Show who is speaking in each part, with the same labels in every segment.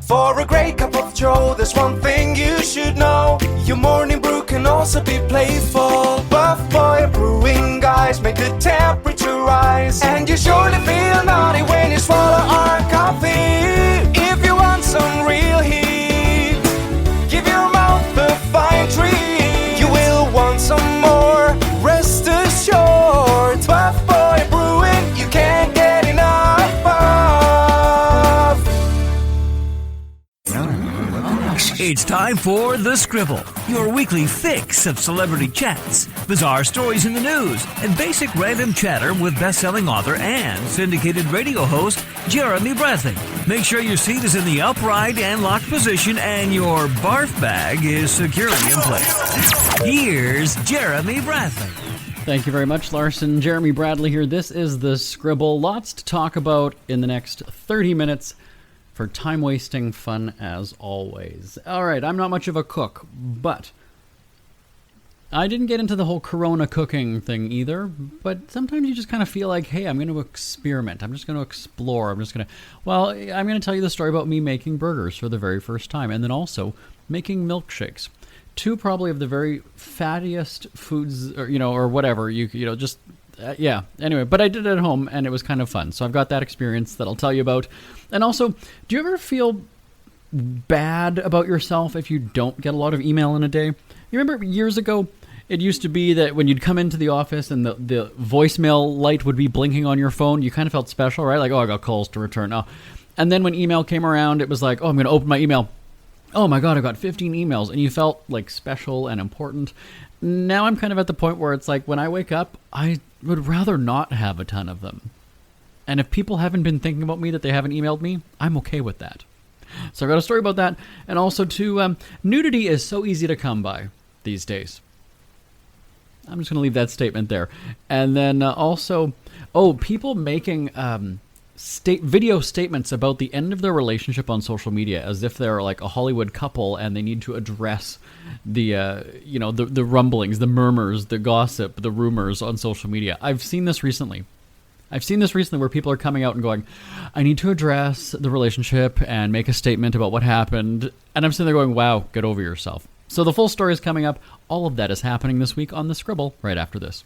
Speaker 1: For a great cup of joe, there's one thing you should know. Your morning brew can also be playful. Buff Boy Brewing guys make the temperature rise, and you surely feel naughty when you swallow our coffee. If you want some real heat, give your mouth a fine treat. You will want some more, rest assured. Buff Boy Brewing, you can't get enough of.
Speaker 2: It's time for The Scribble, your weekly fix of celebrity chats, bizarre stories in the news, and basic random chatter with best-selling author and syndicated radio host Jeremy Bradley. Make sure your seat is in the upright and locked position and your barf bag is securely in place. Here's Jeremy Bradley.
Speaker 3: Thank you very much, Larson. Jeremy Bradley here. This is The Scribble. Lots to talk about in the next 30 minutes. For time-wasting fun as always. All right, I'm not much of a cook, but I didn't get into the whole Corona cooking thing either, but sometimes you just kind of feel like, hey, I'm going to experiment. I'm just going to explore. I'm going to tell you the story about me making burgers for the very first time, and then also making milkshakes. Two probably of the very fattiest foods, or whatever, yeah. Anyway, but I did it at home, and it was kind of fun. So I've got that experience that I'll tell you about. And also, do you ever feel bad about yourself if you don't get a lot of email in a day? You remember years ago, it used to be that when you'd come into the office and the voicemail light would be blinking on your phone, you kind of felt special, right? Like, oh, I got calls to return. Oh. And then when email came around, it was like, oh, I'm going to open my email. Oh my God, I've got 15 emails. And you felt like special and important. Now I'm kind of at the point where it's like when I wake up, I would rather not have a ton of them. And if people haven't been thinking about me, that they haven't emailed me, I'm okay with that. So I've got a story about that. And also, too, nudity is so easy to come by these days. I'm just going to leave that statement there. And then also, people making video statements about the end of their relationship on social media as if they're like a Hollywood couple and they need to address the rumblings, the murmurs, the gossip, the rumors on social media. I've seen this recently where people are coming out and going, I need to address the relationship and make a statement about what happened. And I'm sitting there going, wow, get over yourself. So the full story is coming up. All of that is happening this week on The Scribble right after this.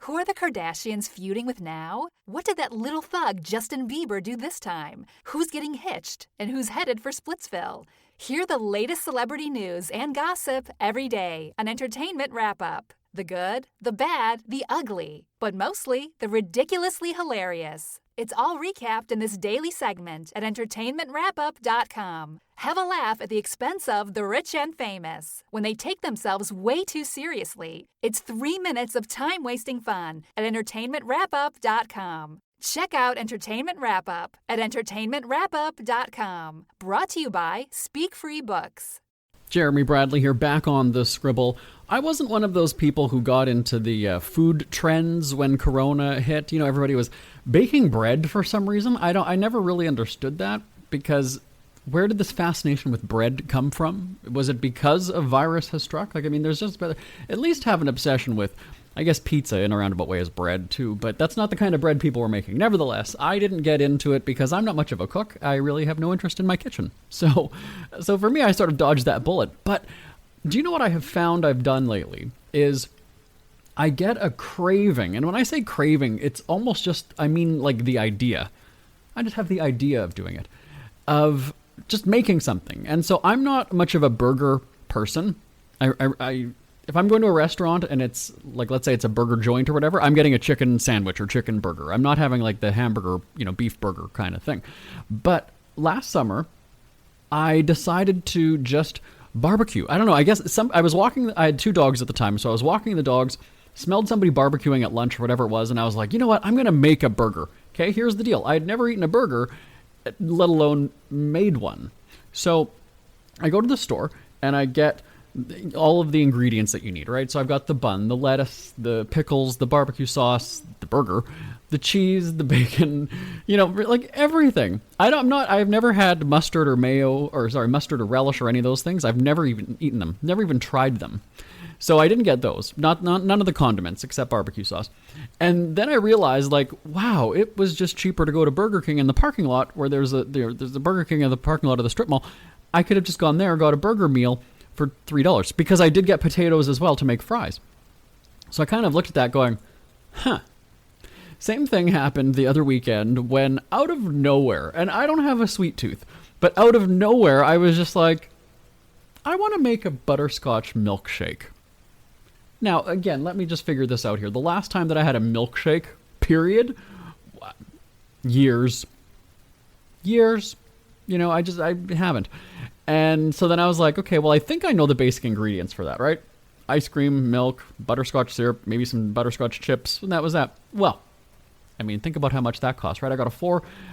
Speaker 4: Who are the Kardashians feuding with now? What did that little thug Justin Bieber do this time? Who's getting hitched? And who's headed for Splitsville? Hear the latest celebrity news and gossip every day on Entertainment Wrap-Up. The good, the bad, the ugly, but mostly the ridiculously hilarious. It's all recapped in this daily segment at entertainmentwrapup.com. Have a laugh at the expense of the rich and famous when they take themselves way too seriously. It's 3 minutes of time-wasting fun at entertainmentwrapup.com. Check out Entertainment Wrap-Up at entertainmentwrapup.com. Brought to you by Speak Free Books.
Speaker 3: Jeremy Bradley here, back on The Scribble. I wasn't one of those people who got into the food trends when Corona hit. Everybody was baking bread for some reason. I never really understood that, because where did this fascination with bread come from? Was it because a virus has struck? There's just better, at least have an obsession with, I guess, pizza in a roundabout way is bread too, but that's not the kind of bread people were making. Nevertheless, I didn't get into it because I'm not much of a cook. I really have no interest in my kitchen. So for me, I sort of dodged that bullet. But do you know what I have found I've done lately is I get a craving. And when I say craving, it's almost just, like the idea. I just have the idea of doing it, of just making something. And so I'm not much of a burger person. If I'm going to a restaurant and it's like, let's say it's a burger joint or whatever, I'm getting a chicken sandwich or chicken burger. I'm not having like the hamburger, beef burger kind of thing. But last summer, I decided to just barbecue. I don't know. I guess I was walking. I had 2 dogs at the time, so I was walking the dogs, smelled somebody barbecuing at lunch or whatever it was, and I was like, you know what? I'm going to make a burger. Okay, here's the deal. I had never eaten a burger, let alone made one. So I go to the store and I get all of the ingredients that you need, right? So I've got the bun, the lettuce, the pickles, the barbecue sauce, the burger, the cheese, the bacon, like everything. I've never had mustard or relish or any of those things. I've never even eaten them, never even tried them. So I didn't get those. None of the condiments except barbecue sauce. And then I realized, like, wow, it was just cheaper to go to Burger King in the parking lot where there's a Burger King in the parking lot of the strip mall. I could have just gone there, got a burger meal for $3 because I did get potatoes as well to make fries. So I kind of looked at that going, Same thing happened the other weekend when out of nowhere, and I don't have a sweet tooth, but out of nowhere I was just like, I want to make a butterscotch milkshake. Now, again, let me just figure this out here. The last time that I had a milkshake, period, years, I haven't. And so then I was like, okay, well, I think I know the basic ingredients for that, right? Ice cream, milk, butterscotch syrup, maybe some butterscotch chips, and that was that. Well, I mean, think about how much that cost, right? I got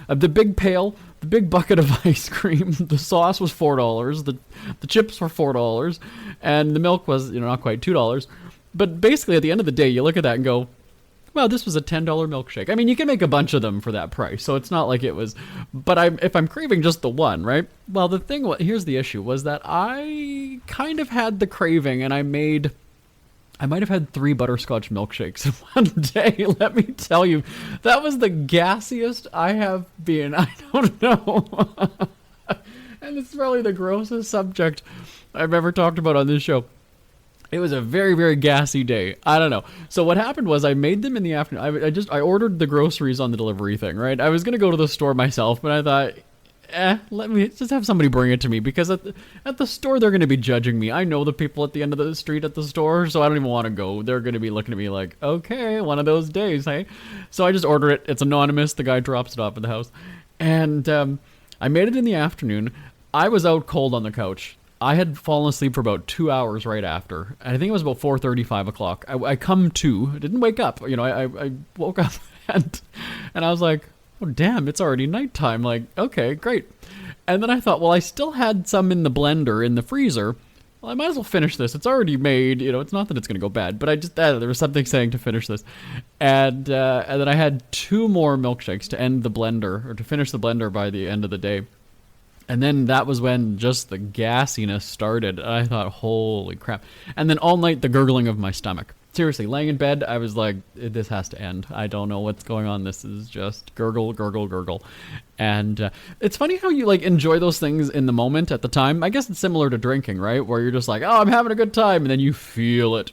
Speaker 3: the big pail, the big bucket of ice cream. The sauce was $4. The chips were $4, and the milk was, not quite $2. But basically, at the end of the day, you look at that and go, well, this was a $10 milkshake. I mean, you can make a bunch of them for that price, so it's not like it was. But if I'm craving just the one, right? Well, here's the issue, was that I kind of had the craving, and I might have had 3 butterscotch milkshakes in one day. Let me tell you, that was the gassiest I have been. I don't know. And it's probably the grossest subject I've ever talked about on this show. It was a very, very gassy day. I don't know. So what happened was I made them in the afternoon. I ordered the groceries on the delivery thing, right? I was going to go to the store myself, but I thought, let me just have somebody bring it to me, because at the store they're going to be judging me. I know the people at the end of the street at the store, so I don't even want to go. They're going to be looking at me like, okay, one of those days, hey? So I just order it. It's anonymous. The guy drops it off at the house. And I made it in the afternoon. I was out cold on the couch. I had fallen asleep for about 2 hours right after. I think it was about 4:30, 5 o'clock. I come to. I didn't wake up. I woke up and I was like, oh, damn, it's already nighttime. Like, okay, great. And then I thought, well, I still had some in the blender, in the freezer. Well, I might as well finish this. It's already made. It's not that it's going to go bad, but I just, there was something saying to finish this. And then I had 2 more milkshakes to end the blender, or to finish the blender by the end of the day. And then that was when just the gassiness started. I thought, holy crap. And then all night, the gurgling of my stomach. Seriously, laying in bed, I was like, this has to end. I don't know what's going on. This is just gurgle, gurgle, gurgle. And it's funny how you enjoy those things in the moment at the time. I guess it's similar to drinking, right? Where you're just like, oh, I'm having a good time. And then you feel it.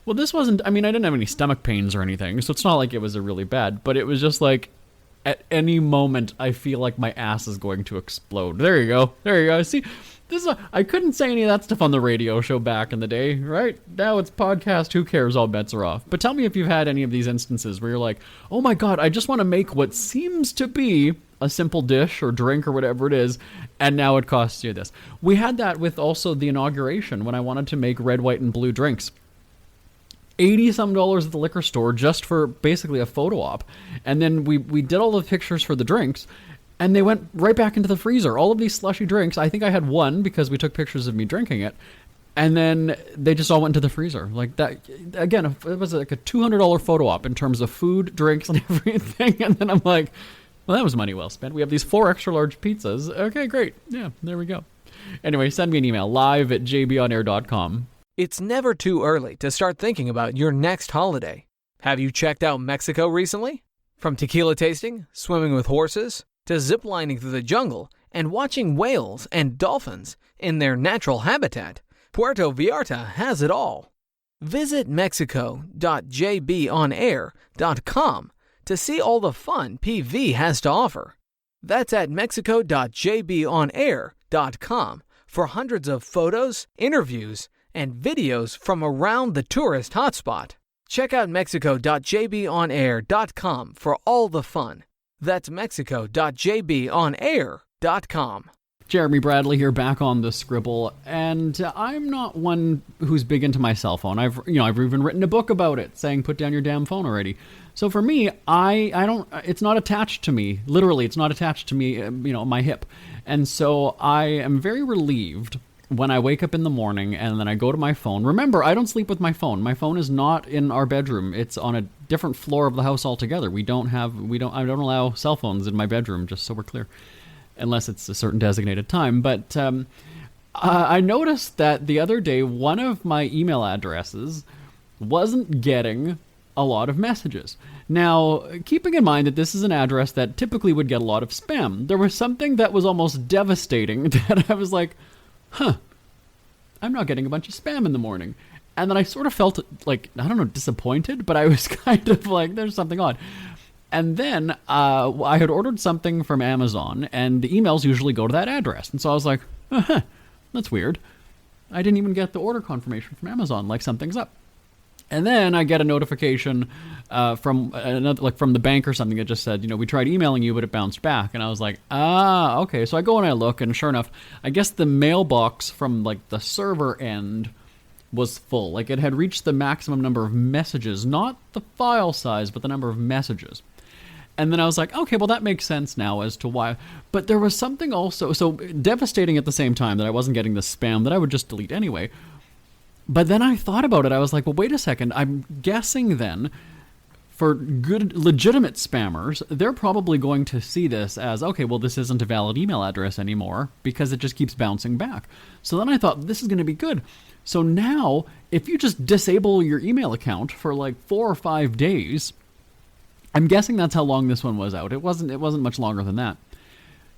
Speaker 3: Well, this wasn't, I didn't have any stomach pains or anything. So it's not like it was a really bad. But it was just like, at any moment, I feel like my ass is going to explode. There you go. See, I couldn't say any of that stuff on the radio show back in the day, right? Now it's podcast, who cares, all bets are off. But tell me if you've had any of these instances where you're like, oh my god, I just want to make what seems to be a simple dish or drink or whatever it is, and now it costs you this. We had that with also the inauguration when I wanted to make red, white, and blue drinks. $80-some at the liquor store just for basically a photo op. And then we did all the pictures for the drinks, and they went right back into the freezer. All of these slushy drinks, I think I had one because we took pictures of me drinking it, and then they just all went into the freezer. Like that, again, it was like a $200 photo op in terms of food, drinks, and everything. And then I'm like, well, that was money well spent. We have these 4 extra large pizzas. Okay, great. Yeah, there we go. Anyway, send me an email, live@jbonair.com.
Speaker 5: It's never too early to start thinking about your next holiday. Have you checked out Mexico recently? From tequila tasting, swimming with horses, to ziplining through the jungle and watching whales and dolphins in their natural habitat, Puerto Vallarta has it all. Visit mexico.jbonair.com to see all the fun PV has to offer. That's at mexico.jbonair.com for hundreds of photos, interviews, and videos from around the tourist hotspot. Check out mexico.jbonair.com for all the fun. That's mexico.jbonair.com.
Speaker 3: Jeremy Bradley here, back on the Scribble, and I'm not one who's big into my cell phone. I've even written a book about it, saying put down your damn phone already. So for me, I don't. It's not attached to me. Literally, it's not attached to me. My hip, and so I am very relieved when I wake up in the morning and then I go to my phone. Remember, I don't sleep with my phone. My phone is not in our bedroom. It's on a different floor of the house altogether. I don't allow cell phones in my bedroom, just so we're clear, unless it's a certain designated time. But I noticed that the other day, one of my email addresses wasn't getting a lot of messages. Now, keeping in mind that this is an address that typically would get a lot of spam, there was something that was almost devastating that I was like, I'm not getting a bunch of spam in the morning. And then I sort of felt like, I don't know, disappointed, but I was kind of like, there's something odd. And then I had ordered something from Amazon, and the emails usually go to that address. And so I was like, that's weird. I didn't even get the order confirmation from Amazon, like something's up. And then I get a notification from another, like from the bank or something that just said, we tried emailing you, but it bounced back. And I was like, okay. So I go and I look, and sure enough, I guess the mailbox from like the server end was full. Like it had reached the maximum number of messages, not the file size, but the number of messages. And then I was like, okay, well, that makes sense now as to why. But there was something also so devastating at the same time that I wasn't getting the spam that I would just delete anyway. But then I thought about it. I was like, well, wait a second. I'm guessing then for good, legitimate spammers, they're probably going to see this as, okay, well, this isn't a valid email address anymore because it just keeps bouncing back. So then I thought, this is going to be good. So now, if you just disable your email account for like 4 or 5 days, I'm guessing that's how long this one was out. It wasn't much longer than that.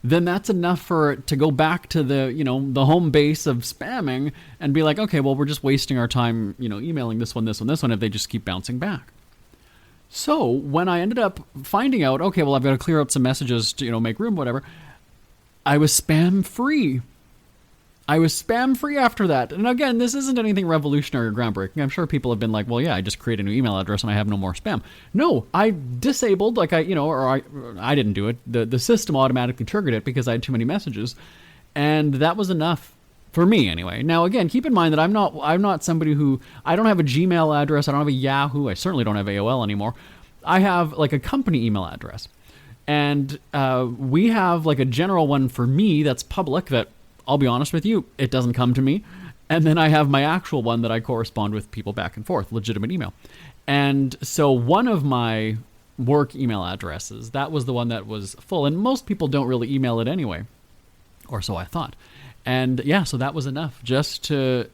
Speaker 3: Then that's enough for it to go back to the, the home base of spamming and be like, okay, well, we're just wasting our time, emailing this one if they just keep bouncing back. So when I ended up finding out, okay, well, I've got to clear out some messages to, make room, whatever, I was spam free. I was spam free after that. And again, this isn't anything revolutionary or groundbreaking. I'm sure people have been like, well, yeah, I just create a new email address and I have no more spam. No, I disabled, I didn't do it. The system automatically triggered it because I had too many messages. And that was enough for me anyway. Now, again, keep in mind that I'm not somebody who, I don't have a Gmail address. I don't have a Yahoo. I certainly don't have AOL anymore. I have like a company email address. And we have like a general one for me that's public that, I'll be honest with you, it doesn't come to me. And then I have my actual one that I correspond with people back and forth, legitimate email. And so one of my work email addresses, that was the one that was full. And most people don't really email it anyway, or so I thought. And yeah, so that was enough just to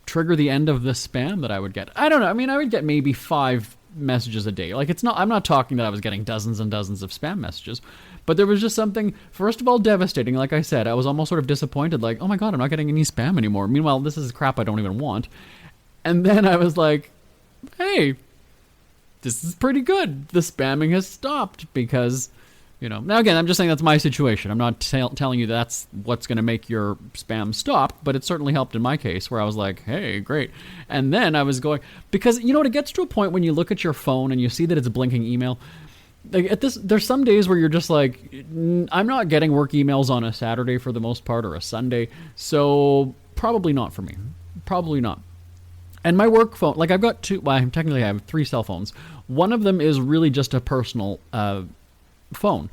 Speaker 3: trigger the end of the spam that I would get. I don't know. I mean, I would get maybe 5 messages a day. Like I'm not talking that I was getting dozens and dozens of spam messages. But there was just something, first of all, devastating. Like I said, I was almost sort of disappointed, like, oh my God, I'm not getting any spam anymore. Meanwhile, this is crap I don't even want. And then I was like, hey, this is pretty good. The spamming has stopped because, now again, I'm just saying that's my situation. I'm not telling you that's what's going to make your spam stop, but it certainly helped in my case where I was like, hey, great. And then I was going, because, it gets to a point when you look at your phone and you see that it's blinking email. Like there's some days where you're just like, I'm not getting work emails on a Saturday for the most part or a Sunday, so probably not for me. Probably not. And my work phone, like I've got technically I have 3 cell phones. One of them is really just a personal phone.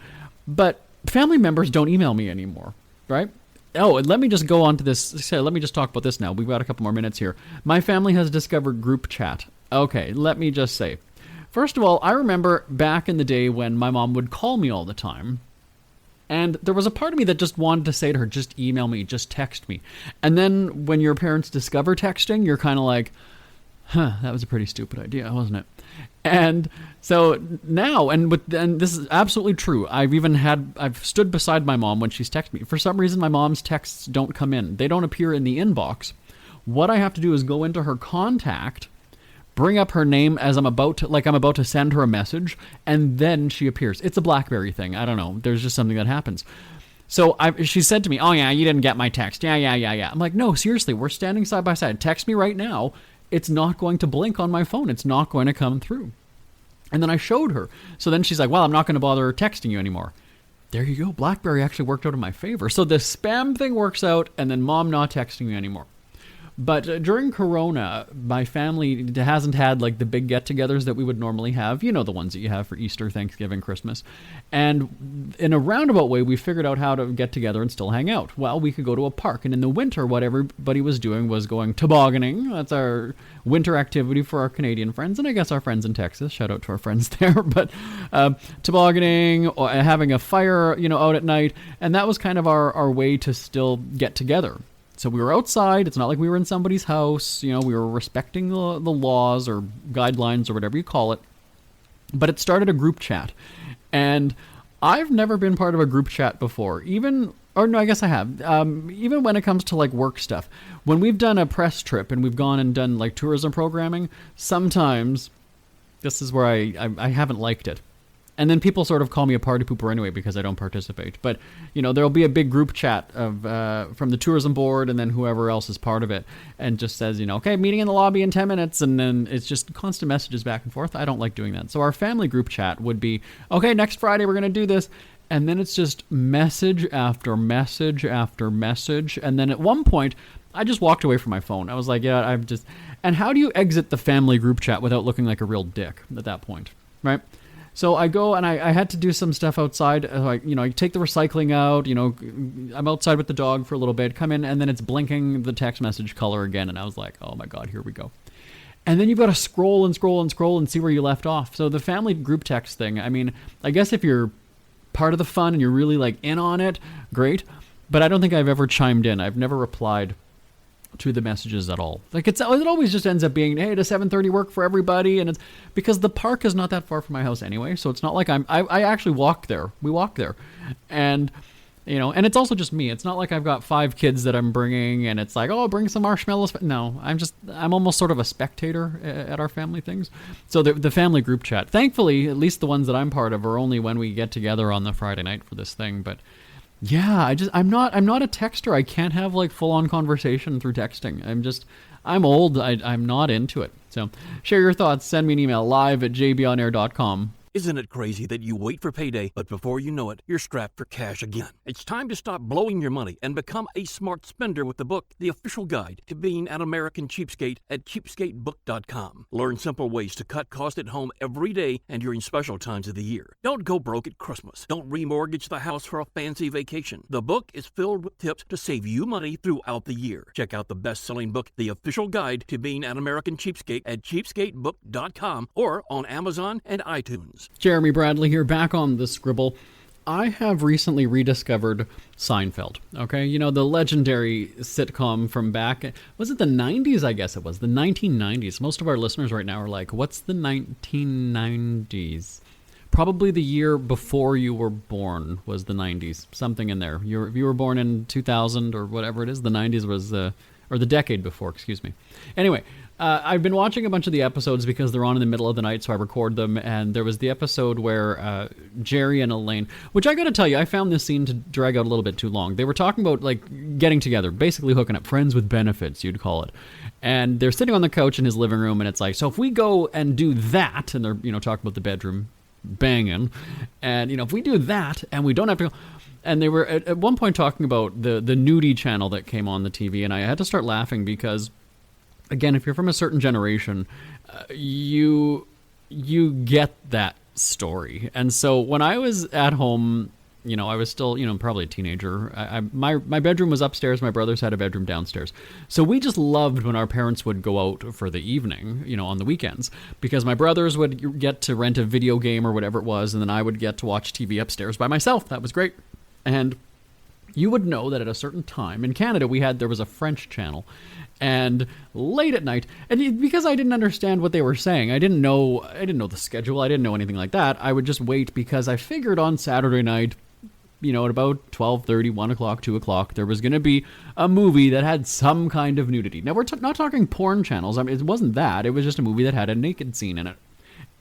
Speaker 3: But family members don't email me anymore, right? Oh, and let me just go on to this. Let me just talk about this now. We've got a couple more minutes here. My family has discovered group chat. Okay, let me just say. First of all, I remember back in the day when my mom would call me all the time, and there was a part of me that just wanted to say to her, just email me, just text me. And then when your parents discover texting, you're kind of like, that was a pretty stupid idea, wasn't it? And so now, and this is absolutely true, I've stood beside my mom when she's texted me. For some reason, my mom's texts don't come in. They don't appear in the inbox. What I have to do is go into her contact, bring up her name as I'm about to send her a message, and then she appears. It's a BlackBerry thing. I don't know. There's just something that happens. So she said to me, oh yeah, you didn't get my text. Yeah. I'm like, no, seriously, we're standing side by side. Text me right now. It's not going to blink on my phone. It's not going to come through. And then I showed her. So then she's like, well, I'm not going to bother texting you anymore. There you go. BlackBerry actually worked out in my favor. So the spam thing works out, and then mom not texting me anymore. But during Corona, my family hasn't had like the big get-togethers that we would normally have. The ones that you have for Easter, Thanksgiving, Christmas. And in a roundabout way, we figured out how to get together and still hang out. Well, we could go to a park. And in the winter, what everybody was doing was going tobogganing. That's our winter activity for our Canadian friends. And I guess our friends in Texas. Shout out to our friends there. But tobogganing, or having a fire, out at night. And that was kind of our way to still get together. So we were outside. It's not like we were in somebody's house. You know, we were respecting the laws or guidelines or whatever you call it. But it started a group chat. And I've never been part of a group chat before. I guess I have. Even when it comes to like work stuff. When we've done a press trip and we've gone and done like tourism programming, sometimes this is where I haven't liked it. And then people sort of call me a party pooper anyway because I don't participate. But, you know, there'll be a big group chat of from the tourism board and then whoever else is part of it and just says, you know, okay, meeting in the lobby in 10 minutes. And then it's just constant messages back and forth. I don't like doing that. So our family group chat would be, okay, next Friday we're going to do this. And then it's just message after message after message. And then at one point, I just walked away from my phone. I was like, yeah, I'm just... And how do you exit the family group chat without looking like a real dick at that point, right? So I go and I had to do some stuff outside. I take the recycling out, you know, I'm outside with the dog for a little bit, come in, and then it's blinking the text message color again. And I was like, oh my God, here we go. And then you've got to scroll and scroll and scroll and see where you left off. So the family group text thing, I mean, I guess if you're part of the fun and you're really like in on it, great. But I don't think I've ever chimed in. I've never replied to the messages at all. Like it always just ends up being, hey, does 7:30 work for everybody? And it's because the park is not that far from my house anyway, so it's not like I actually walk there. We walk there, and you know, and it's also just me. It's not like I've got 5 kids that I'm bringing, and it's like, oh, bring some marshmallows. No, I'm almost sort of a spectator at our family things. So the family group chat, thankfully, at least the ones that I'm part of, are only when we get together on the Friday night for this thing, but. Yeah, I'm not a texter. I can't have like full on conversation through texting. I'm old. I'm not into it. So share your thoughts. Send me an email live@jbonair.com.
Speaker 6: Isn't it crazy that you wait for payday, but before you know it, you're strapped for cash again? It's time to stop blowing your money and become a smart spender with the book, The Official Guide to Being an American Cheapskate at cheapskatebook.com. Learn simple ways to cut costs at home every day and during special times of the year. Don't go broke at Christmas. Don't remortgage the house for a fancy vacation. The book is filled with tips to save you money throughout the year. Check out the best-selling book, The Official Guide to Being an American Cheapskate at cheapskatebook.com or on Amazon and iTunes.
Speaker 3: Jeremy Bradley here, back on the Scribble. I have recently rediscovered Seinfeld, okay? You know, the legendary sitcom from back, was it the 90s? I guess it was, the 1990s. Most of our listeners right now are like, what's the 1990s? Probably the year before you were born was the 90s, something in there. If you were born in 2000 or whatever it is, the 90s was, or the decade before, excuse me. Anyway, I've been watching a bunch of the episodes because they're on in the middle of the night, so I record them. And there was the episode where Jerry and Elaine, which I got to tell you, I found this scene to drag out a little bit too long. They were talking about like getting together, basically hooking up, friends with benefits, you'd call it. And they're sitting on the couch in his living room, and it's like, so if we go and do that, and they're talking about the bedroom banging, and if we do that, and we don't have to go. And they were at one point talking about the nudity channel that came on the TV, and I had to start laughing because, again, if you're from a certain generation, you get that story. And so when I was at home, I was still, probably a teenager. My bedroom was upstairs. My brothers had a bedroom downstairs. So we just loved when our parents would go out for the evening, on the weekends, because my brothers would get to rent a video game or whatever it was, and then I would get to watch TV upstairs by myself. That was great. And you would know that at a certain time in Canada, there was a French channel, and late at night, and because I didn't understand what they were saying, I didn't know the schedule, I didn't know anything like that. I would just wait because I figured on Saturday night, at about 12:30, 1 o'clock, 2 o'clock, there was going to be a movie that had some kind of nudity. Now we're not talking porn channels. I mean, it wasn't that. It was just a movie that had a naked scene in it.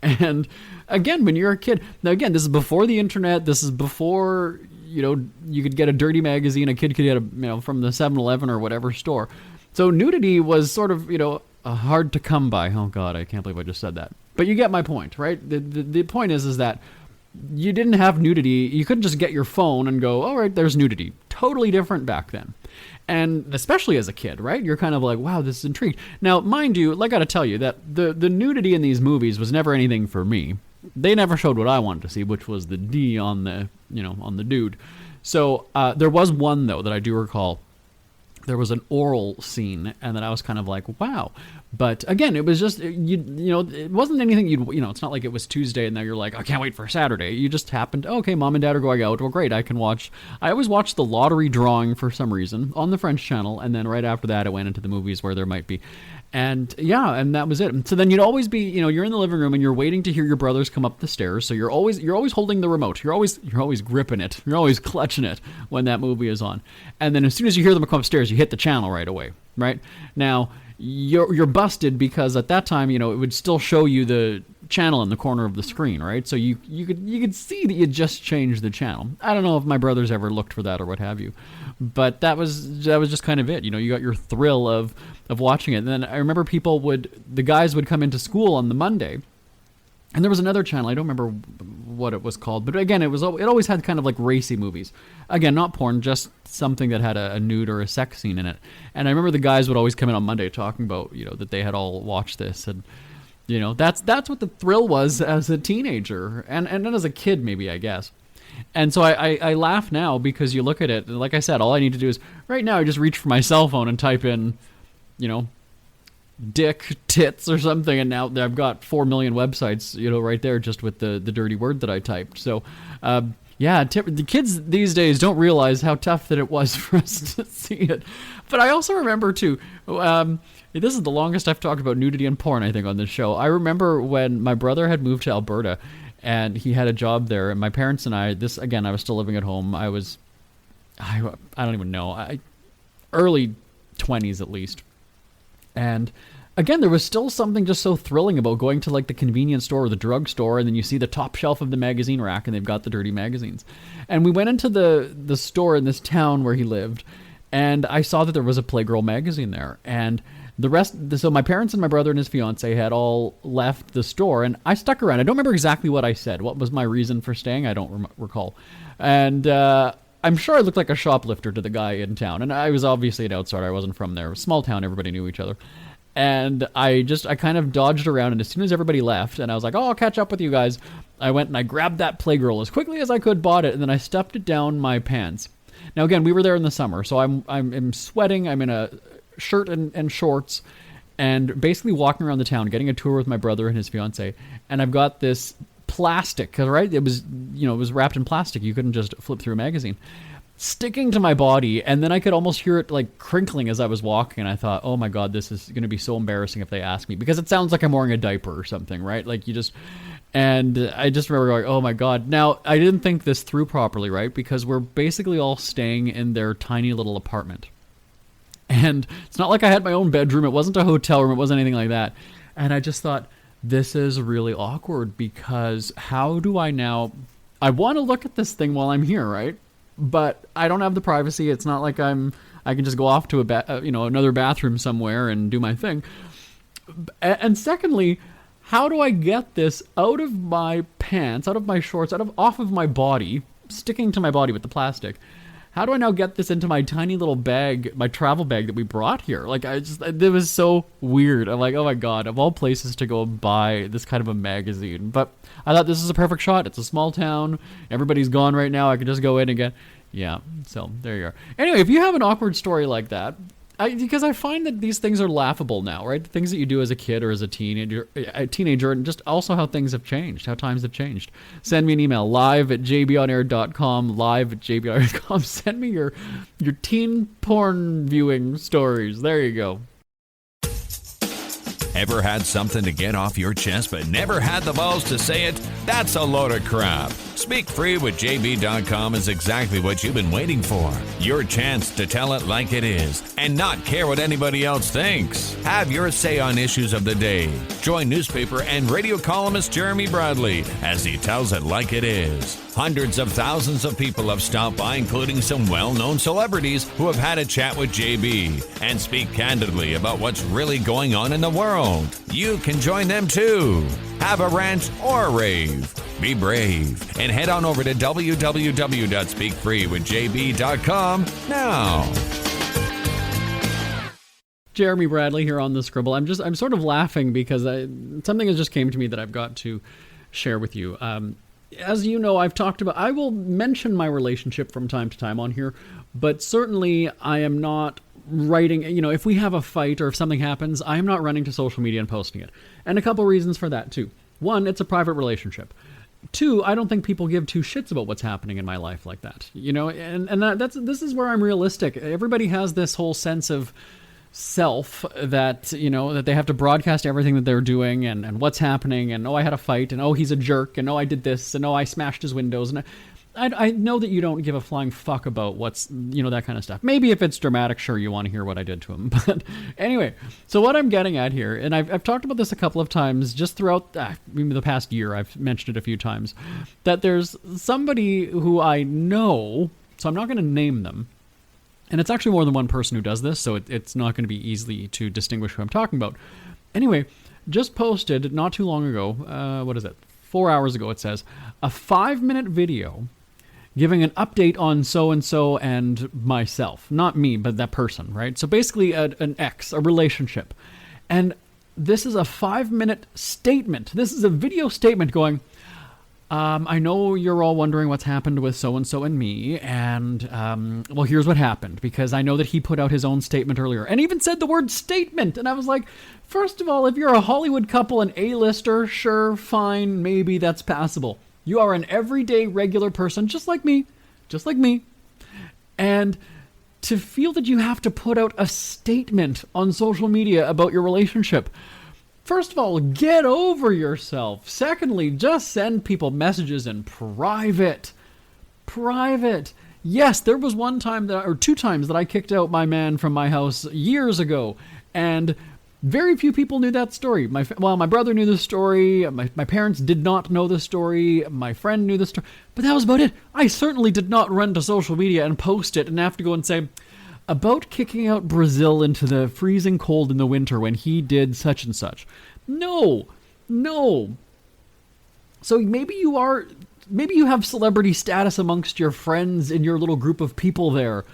Speaker 3: And again, when you're a kid, now again, this is before the internet. This is before you could get a dirty magazine, a kid could get from the 7-Eleven or whatever store. So nudity was sort of, hard to come by. Oh God, I can't believe I just said that. But you get my point, right? The point is that you didn't have nudity. You couldn't just get your phone and go, all right, there's nudity. Totally different back then. And especially as a kid, right? You're kind of like, wow, this is intrigued. Now, mind you, I got to tell you that the nudity in these movies was never anything for me. They never showed what I wanted to see, which was the D on the, on the dude. So there was one, though, that I do recall. There was an oral scene, and then I was kind of like, wow. But again, it was just, it wasn't anything it's not like it was Tuesday and now you're like, I can't wait for Saturday. You just happened, okay, mom and dad are going out. Well, great, I always watch the lottery drawing for some reason on the French channel. And then right after that, it went into the movies where there might be. And yeah, and that was it. And so then you'd always be, you're in the living room and you're waiting to hear your brothers come up the stairs. So you're always holding the remote. You're always gripping it. You're always clutching it when that movie is on. And then as soon as you hear them come upstairs, you hit the channel right away, right? Now, you're busted because at that time, it would still show you the channel in the corner of the screen, right? So you could see that you just changed the channel. I don't know if my brothers ever looked for that or what have you, but that was just kind of it. You got your thrill of watching it. And then I remember the guys would come into school on the Monday, and there was another channel, I don't remember what it was called, but again, it always had kind of like racy movies. Again, not porn, just something that had a nude or a sex scene in it. And I remember the guys would always come in on Monday talking about, that they had all watched this. And, that's what the thrill was as a teenager. And then as a kid, maybe, I guess. And so I laugh now because you look at it, and like I said, all I need to do is, right now, I just reach for my cell phone and type in, dick tits or something, and now I've got 4 million websites, right there just with the dirty word that I typed. So, the kids these days don't realize how tough that it was for us to see it. But I also remember too, this is the longest I've talked about nudity and porn, I think, on this show. I remember when my brother had moved to Alberta and he had a job there, and my parents and I was still living at home. I don't even know, early 20s at least. And again, there was still something just so thrilling about going to like the convenience store or the drugstore, and then you see the top shelf of the magazine rack and they've got the dirty magazines. And we went into the store in this town where he lived, and I saw that there was a Playgirl magazine there. And so my parents and my brother and his fiance had all left the store, and I stuck around. I don't remember exactly what I said. What was my reason for staying? I don't recall. And I'm sure I looked like a shoplifter to the guy in town, and I was obviously an outsider. I wasn't from there. Small town, everybody knew each other. And I kind of dodged around, and as soon as everybody left, and I was like, oh, I'll catch up with you guys, I went and I grabbed that Playgirl as quickly as I could, bought it, and then I stuffed it down my pants. Now, again, we were there in the summer, so I'm sweating. I'm in a shirt and shorts, and basically walking around the town, getting a tour with my brother and his fiance, and I've got this plastic, right? It was wrapped in plastic. You couldn't just flip through a magazine, sticking to my body, and then I could almost hear it like crinkling as I was walking, and I thought, oh my god, this is going to be so embarrassing if they ask me, because it sounds like I'm wearing a diaper or something, right? Like and I just remember going, oh my god. Now, I didn't think this through properly, right? Because we're basically all staying in their tiny little apartment. And it's not like I had my own bedroom. It wasn't a hotel room. It wasn't anything like that. And I just thought, this is really awkward, because how do I want to look at this thing while I'm here, right? But I don't have the privacy. It's not like I can just go off to another bathroom somewhere and do my thing. And secondly, how do I get this out of my pants, out of my shorts, off of my body, sticking to my body with the plastic? How do I now get this into my tiny little bag, my travel bag that we brought here? Like, it was so weird. I'm like, oh my god, of all places to go buy this kind of a magazine. But I thought this is a perfect shot. It's a small town. Everybody's gone right now. I could just go in again. Yeah, so there you are. Anyway, if you have an awkward story like that, because I find that these things are laughable now, right? The things that you do as a kid or as a teenager, and just also how things have changed, how times have changed. Send me an email, live@jbonair.com, live@jbonair.com. Send me your teen porn viewing stories. There you go.
Speaker 7: Ever had something to get off your chest but never had the balls to say it? That's a load of crap. Speak Free with JB.com is exactly what you've been waiting for. Your chance to tell it like it is and not care what anybody else thinks. Have your say on issues of the day. Join newspaper and radio columnist Jeremy Bradley as he tells it like it is. Hundreds of thousands of people have stopped by, including some well-known celebrities who have had a chat with JB and speak candidly about what's really going on in the world. You can join them too. Have a rant or a rave. Be brave and head on over to www.speakfreewithjb.com now.
Speaker 3: Jeremy Bradley here on the Scribble. I'm sort of laughing because something has just came to me that I've got to share with you. As you know, I will mention my relationship from time to time on here, but certainly I am not writing, if we have a fight or if something happens, I'm not running to social media and posting it. And a couple reasons for that too. One, it's a private relationship. Two, I don't think people give two shits about what's happening in my life like that. This is where I'm realistic. Everybody has this whole sense of self that, that they have to broadcast everything that they're doing and what's happening, and, oh, I had a fight, and, oh, he's a jerk, and, oh, I did this, and, oh, I smashed his windows, and I know that you don't give a flying fuck about what's, that kind of stuff. Maybe if it's dramatic, sure, you want to hear what I did to him. But anyway, so what I'm getting at here, and I've talked about this a couple of times just throughout maybe the past year, I've mentioned it a few times, that there's somebody who I know, so I'm not going to name them, and it's actually more than one person who does this, so it's not going to be easy to distinguish who I'm talking about. Anyway, just posted not too long ago, 4 hours ago it says, a 5-minute video giving an update on so-and-so and myself. Not me, but that person, right? So basically an ex, a relationship. And this is a 5-minute statement. This is a video statement going, I know you're all wondering what's happened with so-and-so and me, and, well, here's what happened, because I know that he put out his own statement earlier, and even said the word statement, and I was like, first of all, if you're a Hollywood couple, an A-lister, sure, fine, maybe that's passable. You are an everyday, regular person, just like me, and to feel that you have to put out a statement on social media about your relationship, first of all, get over yourself. Secondly, just send people messages in private. Yes, there was one time or 2 times that I kicked out my man from my house years ago, and very few people knew that story. My brother knew the story. My parents did not know the story. My friend knew the story. But that was about it. I certainly did not run to social media and post it and have to go and say, about kicking out Brazil into the freezing cold in the winter when he did such and such. No. So maybe you have celebrity status amongst your friends in your little group of people there.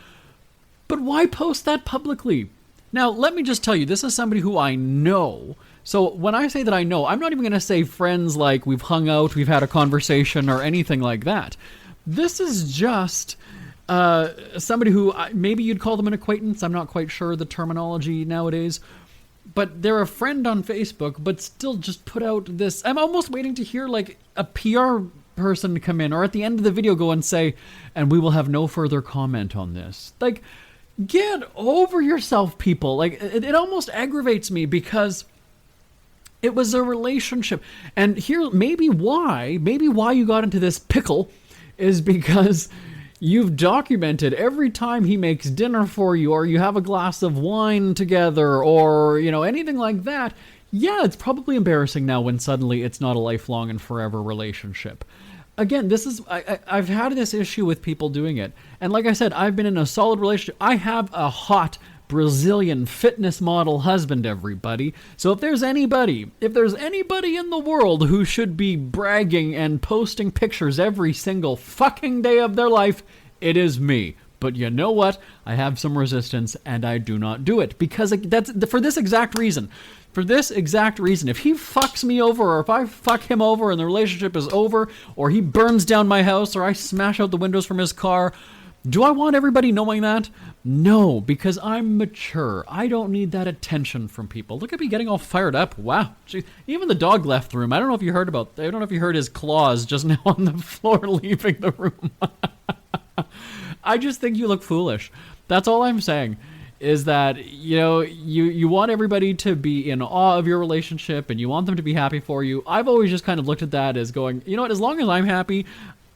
Speaker 3: But why post that publicly? Now, let me just tell you, this is somebody who I know. So when I say that I know, I'm not even going to say friends like we've hung out, we've had a conversation, or anything like that. This is just somebody who maybe you'd call them an acquaintance. I'm not quite sure the terminology nowadays. But they're a friend on Facebook, but still just put out this. I'm almost waiting to hear like a PR person come in, or at the end of the video go and say, and we will have no further comment on this. Like, get over yourself, people. Like, it almost aggravates me because it was a relationship. And here, maybe why you got into this pickle is because you've documented every time he makes dinner for you, or you have a glass of wine together, or, anything like that. Yeah, it's probably embarrassing now when suddenly it's not a lifelong and forever relationship. Again, I've had this issue with people doing it. And like I said, I've been in a solid relationship. I have a hot Brazilian fitness model husband, everybody. So if there's anybody in the world who should be bragging and posting pictures every single fucking day of their life, it is me. But you know what? I have some resistance and I do not do it because that's for this exact reason. If he fucks me over, or if I fuck him over and the relationship is over, or he burns down my house, or I smash out the windows from his car, do I want everybody knowing that? No, because I'm mature. I don't need that attention from people. Look at me getting all fired up. Wow. Jeez. Even the dog left the room. I don't know if you heard his claws just now on the floor leaving the room. I just think you look foolish. That's all I'm saying. Is that, you want everybody to be in awe of your relationship and you want them to be happy for you. I've always just kind of looked at that as going, as long as I'm happy,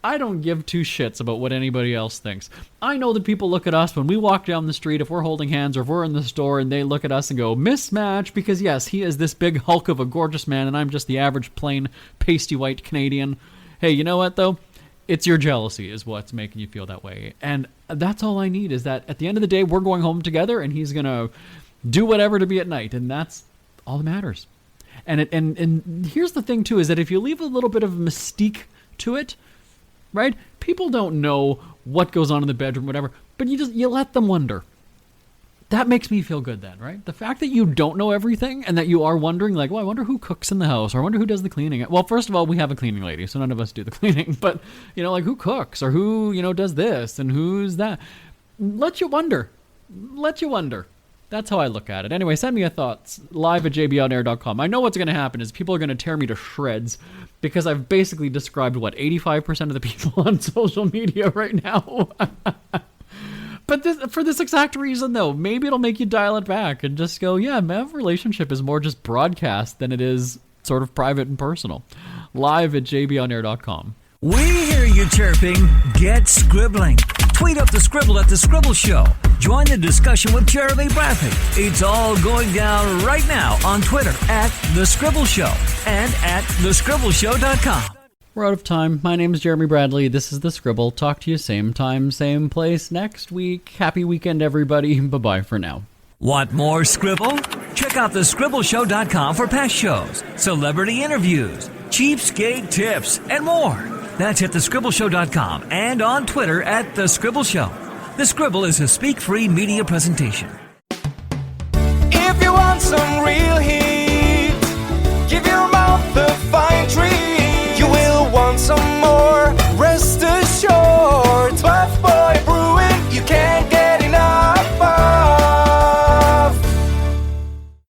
Speaker 3: I don't give 2 shits about what anybody else thinks. I know that people look at us when we walk down the street, if we're holding hands or if we're in the store, and they look at us and go, mismatch, because yes, he is this big hulk of a gorgeous man and I'm just the average plain pasty white Canadian. Hey, you know what though? It's your jealousy is what's making you feel that way. And that's all I need, is that at the end of the day, we're going home together and he's going to do whatever to be at night. And that's all that matters. And here's the thing too, is that if you leave a little bit of mystique to it, right? People don't know what goes on in the bedroom, whatever, but you let them wonder. That makes me feel good then, right? The fact that you don't know everything and that you are wondering, like, well, I wonder who cooks in the house, or I wonder who does the cleaning. Well, first of all, we have a cleaning lady, so none of us do the cleaning. But, like, who cooks, or who, does this, and who's that? Let you wonder. That's how I look at it. Anyway, send me your thoughts live at jbonair.com. I know what's going to happen is people are going to tear me to shreds because I've basically described, 85% of the people on social media right now. But for this exact reason, though, maybe it'll make you dial it back and just go, yeah, my relationship is more just broadcast than it is sort of private and personal. Live at jbonair.com.
Speaker 2: We hear you chirping. Get scribbling. Tweet up the Scribble at The Scribble Show. Join the discussion with Jeremy Bradley. It's all going down right now on Twitter at The Scribble Show and at thescribbleshow.com.
Speaker 3: We're out of time. My name is Jeremy Bradley. This is The Scribble. Talk to you same time, same place next week. Happy weekend, everybody. Bye-bye for now.
Speaker 2: Want more Scribble? Check out thescribbleshow.com for past shows, celebrity interviews, cheapskate tips, and more. That's at thescribbleshow.com and on Twitter at The Scribble Show. The Scribble is a speak-free media presentation.
Speaker 1: If you want some real heat,